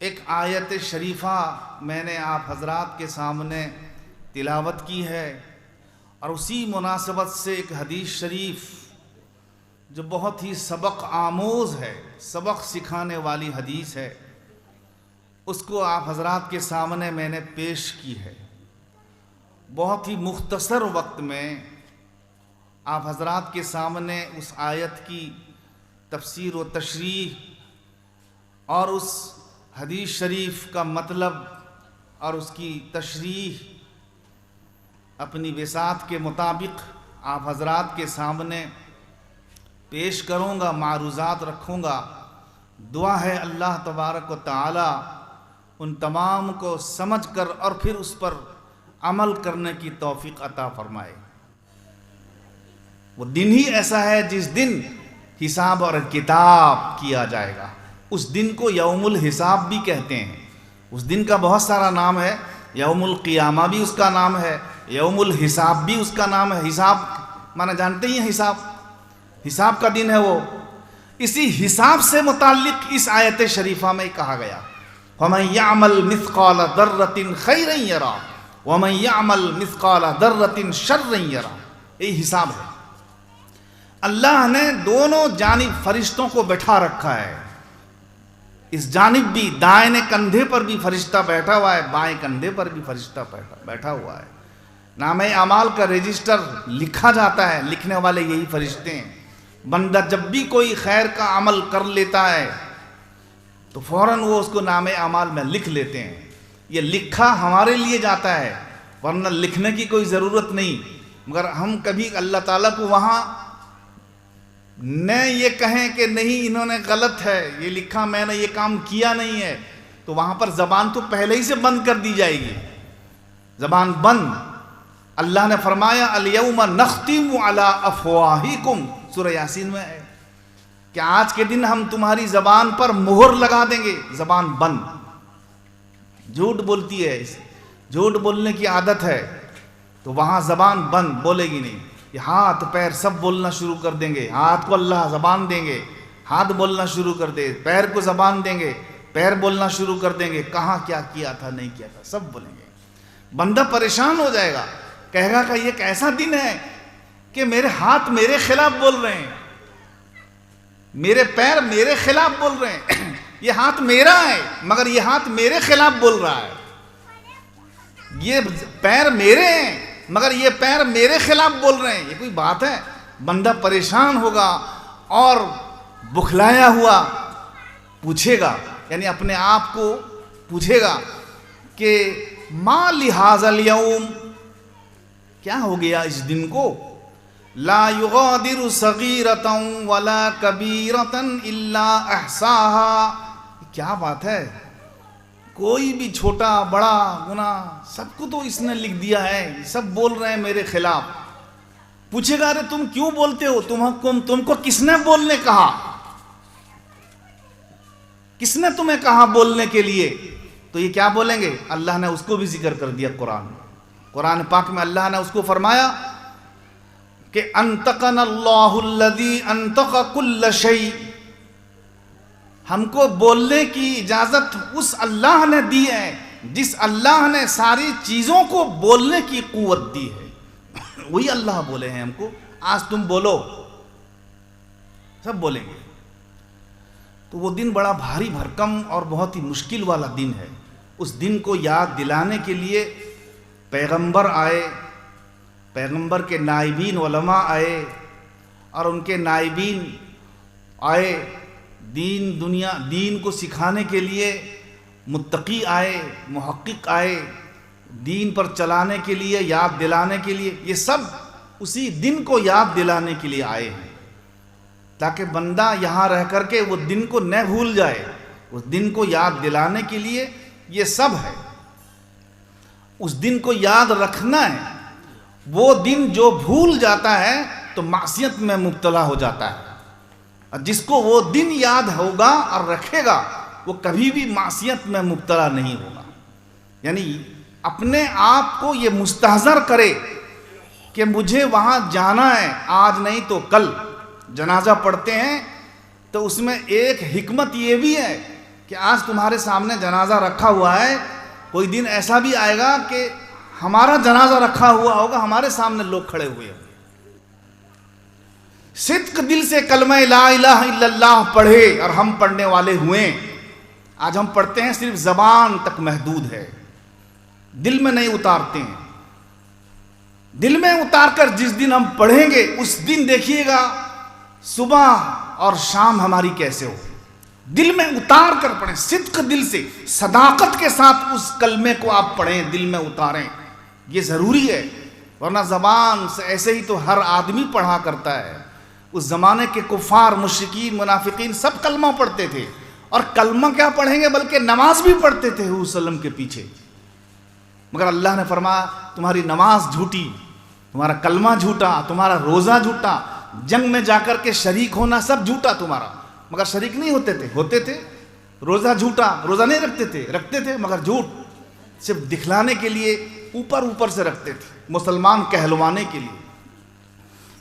ایک آیت شریفہ میں نے آپ حضرات کے سامنے تلاوت کی ہے، اور اسی مناسبت سے ایک حدیث شریف جو بہت ہی سبق آموز ہے، سبق سکھانے والی حدیث ہے، اس کو آپ حضرات کے سامنے میں نے پیش کی ہے۔ بہت ہی مختصر وقت میں آپ حضرات کے سامنے اس آیت کی تفسیر و تشریح اور اس حدیث شریف کا مطلب اور اس کی تشریح اپنی وسعت کے مطابق آپ حضرات کے سامنے پیش کروں گا، معروضات رکھوں گا۔ دعا ہے اللہ تبارک و تعالی ان تمام کو سمجھ کر اور پھر اس پر عمل کرنے کی توفیق عطا فرمائے۔ وہ دن ہی ایسا ہے جس دن حساب اور کتاب کیا جائے گا۔ اس دن کو یوم الحساب بھی کہتے ہیں۔ اس دن کا بہت سارا نام ہے، یوم القیامہ بھی اس کا نام ہے، یوم الحساب بھی اس کا نام ہے۔ حساب مانا جانتے ہی ہیں، حساب کا دن ہے وہ۔ اسی حساب سے متعلق اس آیت شریفہ میں کہا گیا، وَمَن يَعْمَلْ مِثْقَالَ ذَرَّةٍ خَيْرًا يَرَهُ وَمَن يَعْمَلْ مِثْقَالَ ذَرَّةٍ شَرًّا يَرَهُ۔ یہ حساب ہے۔ اللہ نے دونوں جانب فرشتوں کو بٹھا رکھا ہے۔ اس جانب بھی دائیں کندھے پر بھی فرشتہ بیٹھا ہوا ہے، بائیں کندھے پر بھی فرشتہ بیٹھا ہوا ہے۔ نام اعمال کا رجسٹر لکھا جاتا ہے، لکھنے والے یہی فرشتے ہیں۔ بندہ جب بھی کوئی خیر کا عمل کر لیتا ہے تو فوراً وہ اس کو نام اعمال میں لکھ لیتے ہیں۔ یہ لکھا ہمارے لیے جاتا ہے، ورنہ لکھنے کی کوئی ضرورت نہیں۔ مگر ہم کبھی اللہ تعالیٰ کو وہاں نہ یہ کہیں کہ نہیں انہوں نے غلط ہے، یہ لکھا میں نے یہ کام کیا نہیں ہے، تو وہاں پر زبان تو پہلے ہی سے بند کر دی جائے گی، زبان بند۔ اللہ نے فرمایا الیوم نختم علی افواہکم، سورہ یاسین میں ہے کہ آج کے دن ہم تمہاری زبان پر مہر لگا دیں گے، زبان بند۔ جھوٹ بولتی ہے، جھوٹ بولنے کی عادت ہے، تو وہاں زبان بند، بولے گی نہیں۔ یہ ہاتھ پیر سب بولنا شروع کر دیں گے، ہاتھ کو اللہ زبان دیں گے، ہاتھ بولنا شروع کر دے، پیر کو زبان دیں گے، پیر بولنا شروع کر دیں گے، کہاں کیا کیا تھا نہیں کیا تھا سب بولیں گے۔ بندہ پریشان ہو جائے گا، کہے گا کہ یہ کیسا دن ہے کہ میرے ہاتھ میرے خلاف بول رہے ہیں، میرے پیر میرے خلاف بول رہے ہیں۔ یہ ہاتھ میرا ہے مگر یہ ہاتھ میرے خلاف بول رہا ہے، یہ پیر میرے ہیں مگر یہ پیر میرے خلاف بول رہے ہیں۔ یہ کوئی بات ہے؟ بندہ پریشان ہوگا اور بخلایا ہوا پوچھے گا، یعنی اپنے آپ کو پوچھے گا کہ ما لہذا اليوم، کیا ہو گیا اس دن کو؟ لا یغادر صغیرۃ ولا کبیرۃ الا احصاها، کیا بات ہے؟ کوئی بھی چھوٹا بڑا گناہ سب کو تو اس نے لکھ دیا ہے، سب بول رہے ہیں میرے خلاف۔ پوچھے گا ارے تم کیوں بولتے ہو؟ تم کو کس نے بولنے کہا؟ کس نے تمہیں کہا بولنے کے لیے؟ تو یہ کیا بولیں گے؟ اللہ نے اس کو بھی ذکر کر دیا قرآن پاک میں۔ اللہ نے اس کو فرمایا کہ انطقنا اللہ الذی انطق کل شیء، ہم کو بولنے کی اجازت اس اللہ نے دی ہے جس اللہ نے ساری چیزوں کو بولنے کی قوت دی ہے۔ وہی اللہ بولے ہیں ہم کو، آج تم بولو، سب بولیں گے۔ تو وہ دن بڑا بھاری بھرکم اور بہت ہی مشکل والا دن ہے۔ اس دن کو یاد دلانے کے لیے پیغمبر آئے، پیغمبر کے نائبین علماء آئے، اور ان کے نائبین آئے، دین کو سکھانے کے لیے متقی آئے، محقق آئے، دین پر چلانے کے لیے، یاد دلانے کے لیے۔ یہ سب اسی دن کو یاد دلانے کے لیے آئے ہیں، تاکہ بندہ یہاں رہ کر کے وہ دن کو نہ بھول جائے۔ اس دن کو یاد دلانے کے لیے یہ سب ہے۔ اس دن کو یاد رکھنا ہے۔ وہ دن جو بھول جاتا ہے تو معصیت میں مبتلا ہو جاتا ہے، اور جس کو وہ دن یاد ہوگا اور رکھے گا وہ کبھی بھی معصیت میں مبتلا نہیں ہوگا۔ یعنی اپنے آپ کو یہ مستحضر کرے کہ مجھے وہاں جانا ہے، آج نہیں تو کل۔ جنازہ پڑھتے ہیں تو اس میں ایک حکمت یہ بھی ہے کہ آج تمہارے سامنے جنازہ رکھا ہوا ہے، کوئی دن ایسا بھی آئے گا کہ ہمارا جنازہ رکھا ہوا ہوگا، ہمارے سامنے لوگ کھڑے ہوئے ہوں گے۔ صدق دل سے کلمہ لا الہ الا اللہ پڑھے اور ہم پڑھنے والے ہوئے۔ آج ہم پڑھتے ہیں صرف زبان تک محدود ہے، دل میں نہیں اتارتے ہیں۔ دل میں اتار کر جس دن ہم پڑھیں گے اس دن دیکھیے گا صبح اور شام ہماری کیسے ہو۔ دل میں اتار کر پڑھیں، صدق دل سے، صداقت کے ساتھ اس کلمے کو آپ پڑھیں، دل میں اتاریں، یہ ضروری ہے۔ ورنہ زبان سے ایسے ہی تو ہر آدمی پڑھا کرتا ہے۔ اس زمانے کے کفار، مشرکین، منافقین سب کلمہ پڑھتے تھے، اور کلمہ کیا پڑھیں گے بلکہ نماز بھی پڑھتے تھے حضور صلی اللہ علیہ وسلم کے پیچھے۔ مگر اللہ نے فرمایا تمہاری نماز جھوٹی، تمہارا کلمہ جھوٹا، تمہارا روزہ جھوٹا، جنگ میں جا کر کے شریک ہونا سب جھوٹا تمہارا۔ مگر شریک نہیں ہوتے تھے۔ روزہ جھوٹا، روزہ نہیں رکھتے تھے مگر جھوٹ، صرف دکھلانے کے لیے اوپر سے رکھتے تھے، مسلمان کہلوانے کے لیے۔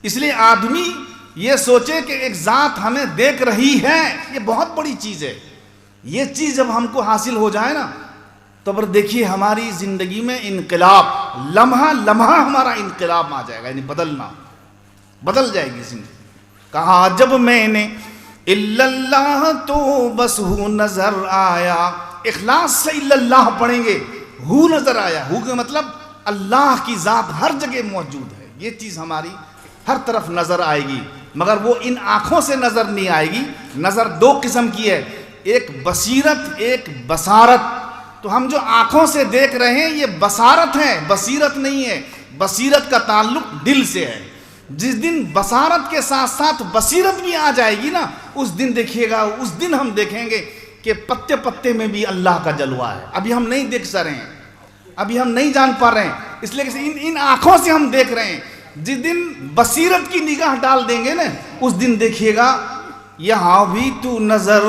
اس لیے آدمی یہ سوچے کہ ایک ذات ہمیں دیکھ رہی ہے، یہ بہت بڑی چیز ہے۔ یہ چیز جب ہم کو حاصل ہو جائے نا تو پھر دیکھیے ہماری زندگی میں انقلاب، لمحہ لمحہ ہمارا انقلاب آ جائے گا، یعنی بدل جائے گی زندگی۔ کہا جب میں نے الا اللہ تو بس ہو نظر آیا، اخلاص سے الا اللہ پڑھیں گے، ہو نظر آیا، ہو کا مطلب اللہ کی ذات ہر جگہ موجود ہے، یہ چیز ہماری ہر طرف نظر آئے گی۔ مگر وہ ان آنکھوں سے نظر نہیں آئے گی۔ نظر دو قسم کی ہے، ایک بصیرت، ایک بصارت۔ تو ہم جو آنکھوں سے دیکھ رہے ہیں یہ بصارت ہے، بصیرت نہیں ہے۔ بصیرت کا تعلق دل سے ہے۔ جس دن بصارت کے ساتھ ساتھ بصیرت بھی آ جائے گی نا، اس دن دیکھیے گا، اس دن ہم دیکھیں گے کہ پتے پتے میں بھی اللہ کا جلوہ ہے۔ ابھی ہم نہیں دیکھ سا رہے ہیں، ابھی ہم نہیں جان پا رہے ہیں، اس لیے کہ ان آنکھوں سے ہم دیکھ رہے ہیں۔ جس دن بصیرت کی نگاہ ڈال دیں گے نا، اس دن دیکھیے گا یہاں بھی تو نظر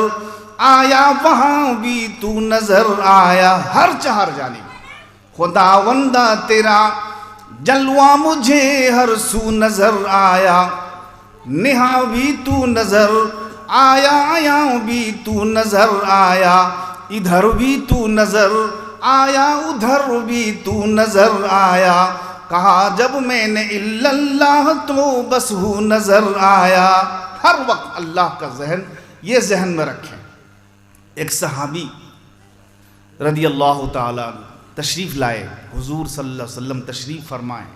آیا، وہاں بھی تو نظر آیا، ہر چہر جانب خداوندہ تیرا جلوہ مجھے ہر سو نظر آیا۔ نہاں بھی تو نظر آیا، یہاں بھی تو نظر آیا، ادھر بھی تو نظر آیا، ادھر بھی تو نظر آیا۔ کہا جب میں نے الا اللہ تو بس ہو نظر آیا۔ ہر وقت اللہ کا ذہن، یہ ذہن میں رکھیں۔ ایک صحابی رضی اللہ تعالیٰ تشریف لائے، حضور صلی اللہ علیہ وسلم تشریف فرمائیں۔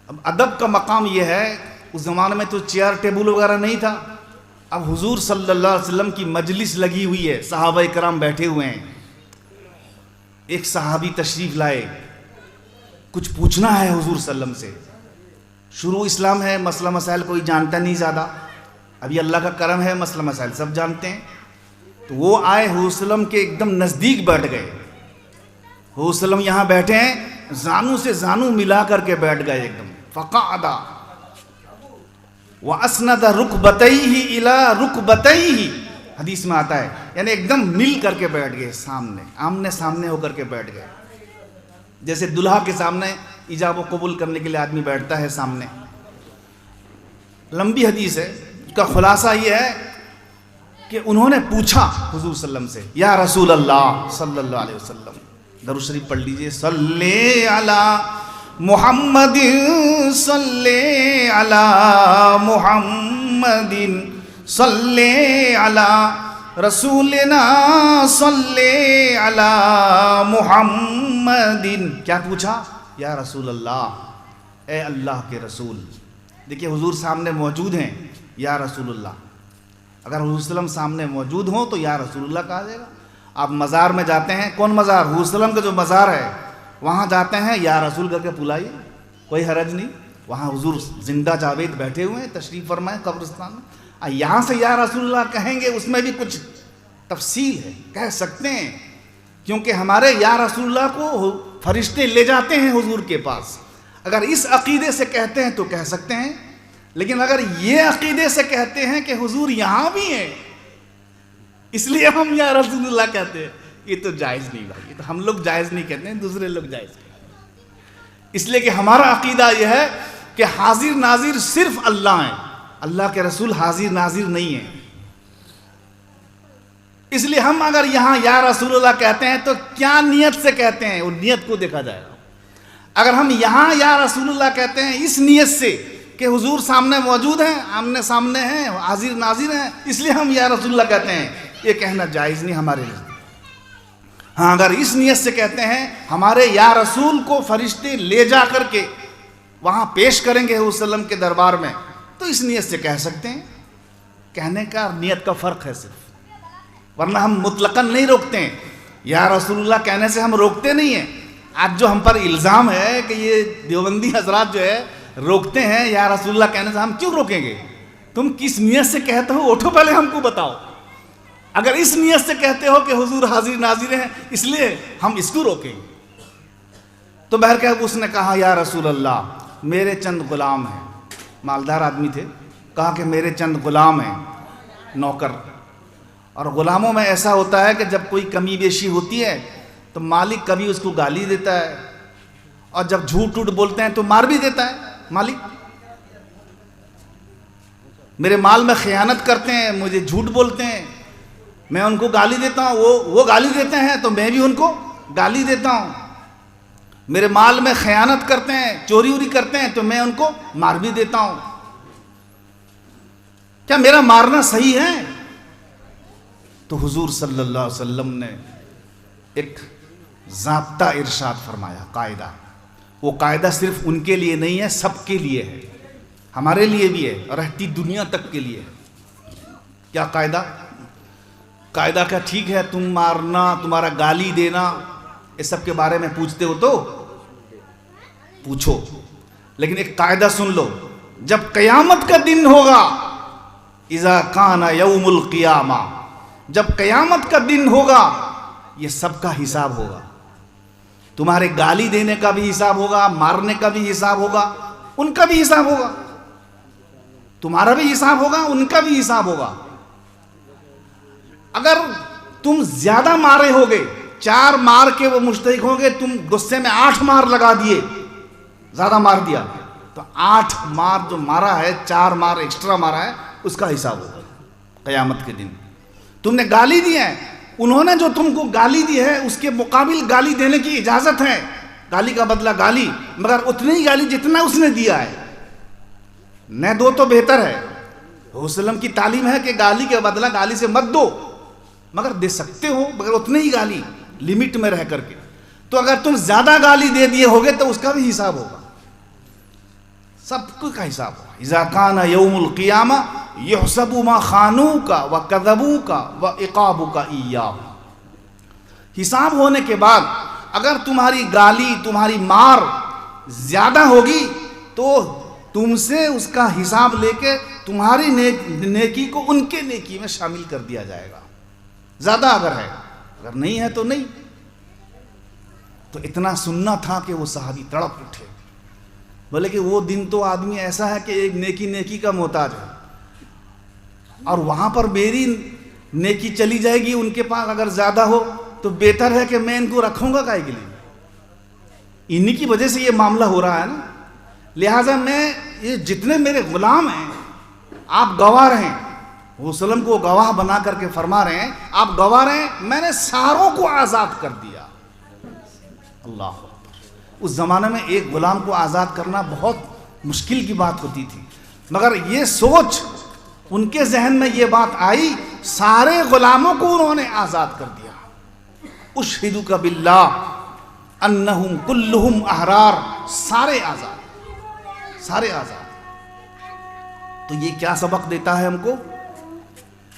اب ادب کا مقام یہ ہے، اس زمانے میں تو چیئر ٹیبل وغیرہ نہیں تھا۔ اب حضور صلی اللہ علیہ وسلم کی مجلس لگی ہوئی ہے، صحابہ کرام بیٹھے ہوئے ہیں۔ ایک صحابی تشریف لائے، کچھ پوچھنا ہے حضور صلی اللہ علیہ وسلم سے۔ شروع اسلام ہے، مسئلہ مسائل کوئی جانتا نہیں زیادہ، ابھی اللہ کا کرم ہے، مسئلہ مسائل سب جانتے ہیں۔ تو وہ آئے حضور صلی اللہ علیہ وسلم کے ایک دم نزدیک بیٹھ گئے۔ حضور صلی اللہ علیہ وسلم یہاں بیٹھے ہیں، زانو سے زانو ملا کر کے بیٹھ گئے ایک دم۔ فقعد واسند رکبتیہ الی رکبتیہ، حدیث میں آتا ہے، یعنی ایک دم مل کر کے بیٹھ گئے، سامنے آمنے سامنے ہو کر کے بیٹھ گئے، جیسے دلہا کے سامنے ایجاب و قبول کرنے کے لیے آدمی بیٹھتا ہے سامنے۔ لمبی حدیث ہے، اس کا خلاصہ یہ ہے کہ انہوں نے پوچھا حضور صلی اللہ علیہ وسلم سے، یا رسول اللہ صلی اللہ علیہ وسلم، درود شریف پڑھ لیجئے، صلی علی محمد صلی علی محمد صلی علی رسولنا صلی علی محمد۔ کیا پوچھا؟ یا رسول اللہ، اے اللہ کے رسول۔ دیکھیے حضور سامنے موجود ہیں، یا رسول اللہ۔ اگر حضور صلی اللہ علیہ وسلم سامنے موجود ہوں تو یا رسول اللہ کہا جائے گا۔ آپ مزار میں جاتے ہیں، کون مزار؟ حضور صلی اللہ علیہ وسلم کا جو مزار ہے وہاں جاتے ہیں، یا رسول کر کے بلائیے، کوئی حرج نہیں۔ وہاں حضور زندہ جاوید بیٹھے ہوئے ہیں، تشریف فرمائیں قبرستان میں۔ یہاں سے یا رسول اللہ کہیں گے، اس میں بھی کچھ تفصیل ہے، کہہ سکتے ہیں، کیونکہ ہمارے یا رسول اللہ کو فرشتے لے جاتے ہیں حضور کے پاس۔ اگر اس عقیدے سے کہتے ہیں تو کہہ سکتے ہیں، لیکن اگر یہ عقیدے سے کہتے ہیں کہ حضور یہاں بھی ہیں اس لیے ہم یا رسول اللہ کہتے ہیں، یہ تو جائز نہیں بھائی، یہ تو ہم لوگ جائز نہیں کہتے ہیں، دوسرے لوگ جائز کہتے ہیں۔ اس لیے کہ ہمارا عقیدہ یہ ہے کہ حاضر ناظر صرف اللہ ہیں، اللہ کے رسول حاضر ناظر نہیں ہیں۔ اس لیے ہم اگر یہاں یا رسول اللہ کہتے ہیں تو کیا نیت سے کہتے ہیں، وہ نیت کو دیکھا جائے گا۔ اگر ہم یہاں یا رسول اللہ کہتے ہیں اس نیت سے کہ حضور سامنے موجود ہیں، آمنے سامنے ہیں، حاضر ناظر ہیں، اس لیے ہم یا رسول اللہ کہتے ہیں، یہ کہنا جائز نہیں ہمارے لیے۔ ہاں اگر اس نیت سے کہتے ہیں ہمارے یا رسول کو فرشتے لے جا کر کے وہاں پیش کریں گے حضور صلی اللہ علیہ وسلم کے دربار میں، تو اس نیت سے کہہ سکتے ہیں۔ کہنے کا نیت کا فرق ہے صرف، ورنہ ہم مطلقاً نہیں روکتے ہیں۔ یا رسول اللہ کہنے سے ہم روکتے نہیں ہیں۔ آج جو ہم پر الزام ہے کہ یہ دیوبندی حضرات جو ہے روکتے ہیں یا رسول اللہ کہنے سے، ہم کیوں روکیں گے؟ تم کس نیت سے کہتے ہو اٹھو پہلے ہم کو بتاؤ۔ اگر اس نیت سے کہتے ہو کہ حضور حاضر ناظر ہیں اس لیے ہم اس کو روکیں گے، تو بہرکیف اس نے کہا یا رسول اللہ میرے چند غلام ہیں، مالدار آدمی تھے، کہا کہ میرے چند غلام ہیں، نوکر۔ اور غلاموں میں ایسا ہوتا ہے کہ جب کوئی کمی بیشی ہوتی ہے تو مالک کبھی اس کو گالی دیتا ہے، اور جب جھوٹ ٹوٹ بولتے ہیں تو مار بھی دیتا ہے مالک۔ میرے مال میں خیانت کرتے ہیں، مجھے جھوٹ بولتے ہیں، میں ان کو گالی دیتا ہوں، وہ گالی دیتے ہیں تو میں بھی ان کو گالی دیتا ہوں۔ میرے مال میں خیانت کرتے ہیں، چوری ووری کرتے ہیں تو میں ان کو مار بھی دیتا ہوں۔ کیا میرا مارنا صحیح ہے؟ تو حضور صلی اللہ علیہ وسلم نے ایک ضابطہ ارشاد فرمایا، قاعدہ۔ وہ قاعدہ صرف ان کے لیے نہیں ہے، سب کے لیے ہے، ہمارے لیے بھی ہے، رہتی دنیا تک کے لیے ہے۔ کیا قاعدہ؟ قاعدہ کا ٹھیک ہے تم مارنا، تمہارا گالی دینا، اس سب کے بارے میں پوچھتے ہو تو پوچھو، لیکن ایک قاعدہ سن لو، جب قیامت کا دن ہوگا، اذا کان یوم القیامہ، جب قیامت کا دن ہوگا، یہ سب کا حساب ہوگا۔ تمہارے گالی دینے کا بھی حساب ہوگا، مارنے کا بھی حساب ہوگا، ان کا بھی حساب ہوگا، تمہارا بھی حساب ہوگا، ان کا بھی حساب ہوگا۔ اگر تم زیادہ مارے ہوگے، 4 مار کے وہ مستحق ہوگے، تم غصے میں 8 مار لگا دیے، زیادہ مار دیا، تو 8 مار جو مارا ہے، 4 مار ایکسٹرا مارا ہے، اس کا حساب ہوگا قیامت کے دن۔ تم نے گالی دی ہے، انہوں نے جو تم کو گالی دی ہے اس کے مقابل گالی دینے کی اجازت ہے، گالی کا بدلہ گالی، مگر اتنی ہی گالی جتنا اس نے دیا ہے، نہ دو تو بہتر ہے۔ حضور صلی اللہ علیہ وسلم کی تعلیم ہے کہ گالی کے بدلہ گالی سے مت دو، مگر دے سکتے ہو، مگر اتنی ہی گالی لمٹ میں رہ کر کے۔ تو اگر تم زیادہ گالی دے دیے ہوگے تو اس کا بھی حساب ہوگا، سب کو کا حساب ہوگا۔ اذا کان یوم القیامہ یحسب ما خانوک وکذبوک وعقابک ایاہ، حساب ہونے کے بعد اگر تمہاری گالی، تمہاری مار زیادہ ہوگی تو تم سے اس کا حساب لے کے تمہاری نیکی کو ان کے نیکی میں شامل کر دیا جائے گا، زیادہ اگر ہے، اگر نہیں ہے تو نہیں۔ تو اتنا سننا تھا کہ وہ صحابی تڑپ اٹھے، بولے کہ وہ دن تو آدمی ایسا ہے کہ ایک نیکی کا محتاج ہے، اور وہاں پر میری نیکی چلی جائے گی، ان کے پاس اگر زیادہ ہو تو بہتر ہے کہ میں ان کو رکھوں گا کائے کے لیے، انہی کی وجہ سے یہ معاملہ ہو رہا ہے نا۔ لہٰذا میں یہ جتنے میرے غلام ہیں آپ گواہ رہیں، وہ وسلم کو گواہ بنا کر کے فرما رہے ہیں، آپ گواہ رہیں، میں نے ساروں کو آزاد کر دیا۔ اللہ اکبر۔ اس زمانے میں ایک غلام کو آزاد کرنا بہت مشکل کی بات ہوتی تھی، مگر یہ سوچ ان کے ذہن میں یہ بات آئی، سارے غلاموں کو انہوں نے آزاد کر دیا۔ اشہدک باللہ انہم کلہم احرار، سارے آزاد، سارے آزاد۔ تو یہ کیا سبق دیتا ہے ہم کو؟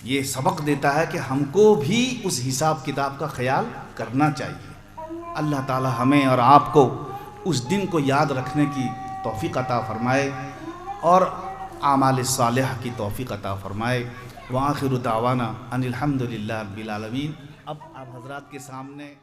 یہ سبق دیتا ہے کہ ہم کو بھی اس حساب کتاب کا خیال کرنا چاہیے۔ اللہ تعالی ہمیں اور آپ کو اس دن کو یاد رکھنے کی توفیق عطا فرمائے اور اعمال صالحہ کی توفیق عطا فرمائے۔ وآخر دعوانا ان الحمد للہ رب العالمین۔ اب آپ حضرات کے سامنے